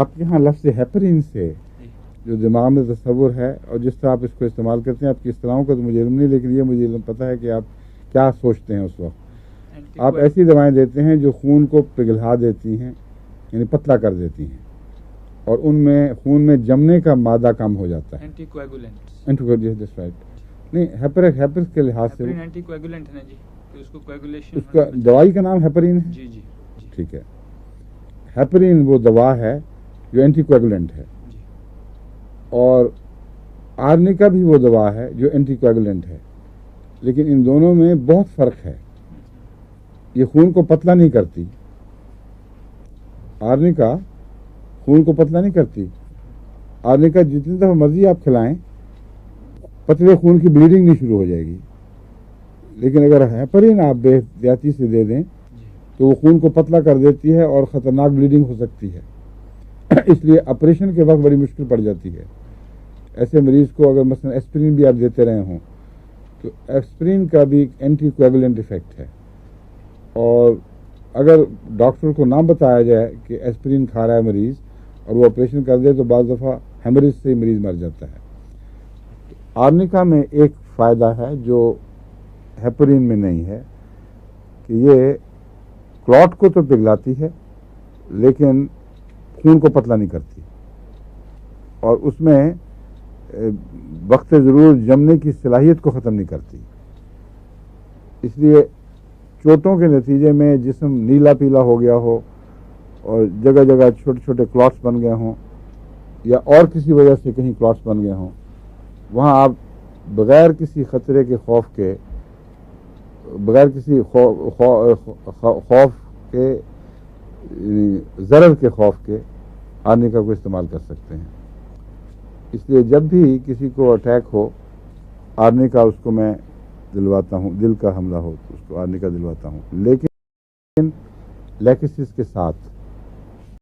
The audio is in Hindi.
आपके यहाँ लफ्ज़ हेपरिन से जो दिमाग में तस्वुर है और जिस तरह आप इसको इस्तेमाल करते हैं, आपकी इस्तेमालों का तो मुझे इल्म नहीं, लेकिन ये मुझे इल्म पता है कि आप क्या सोचते हैं उस वक्त। आप ऐसी दवाएं देते हैं जो खून को पिघला देती हैं, यानी पतला कर देती हैं, और उनमें खून में जमने का मादा कम हो जाता है। Anticoagulant, right. नहीं, हेपरिन के लिहाज से एंटीकोएगुलेंट है ना जी, तो उसको कोएगुलेशन, उसका दवाई का नाम हेपरिन है। जी जी, ठीक है। हेपरिन वो दवा है जो एंटीकोएगुलेंट है, और आर्निका भी वो दवा है जो एंटीकोएगुलेंट है, लेकिन इन दोनों में बहुत फ़र्क है। ये खून को पतला नहीं करती, आर्निका खून को पतला नहीं करती। आर्निका जितनी दफ़ा मर्जी आप खिलाएं, पतले खून की ब्लीडिंग नहीं शुरू हो जाएगी, लेकिन अगर हेपरिन आप बेहतियाती से दे दें तो वो खून को पतला कर देती है और ख़तरनाक ब्लीडिंग हो सकती है। इसलिए ऑपरेशन के वक्त बड़ी मुश्किल पड़ जाती है। ऐसे मरीज़ को अगर मसलन एस्पिरिन भी आप देते रहे हों, तो एस्पिरिन का भी एक एंटीकोएगुलेंट इफेक्ट है, और अगर डॉक्टर को ना बताया जाए कि एस्पिरिन खा रहा है मरीज़ और वो ऑपरेशन कर दे, तो बाज़ दफ़ा हेमरेज से मरीज़ मर जाता है। आर्निका में एक फ़ायदा है जो हेपरिन में नहीं है, कि ये क्लॉट को तो पिघलाती है लेकिन खून को पतला नहीं करती, और उसमें वक्त ज़रूर जमने की सलाहियत को ख़त्म नहीं करती। इसलिए चोटों के नतीजे में जिस्म नीला पीला हो गया हो और जगह जगह छोटे छोटे क्लॉट्स बन गए हों, या और किसी वजह से कहीं क्लॉट्स बन गए हों, वहाँ आप बग़ैर किसी ख़तरे के खौफ के, बग़ैर किसी खौफ के, ज़रर के खौफ के आर्निका को इस्तेमाल कर सकते हैं। इसलिए जब भी किसी को अटैक हो, आर्निका उसको मैं दिलवाता हूँ, दिल का हमला हो तो उसको आर्निका दिलवाता हूँ, लेकिन लैकेसिस के साथ।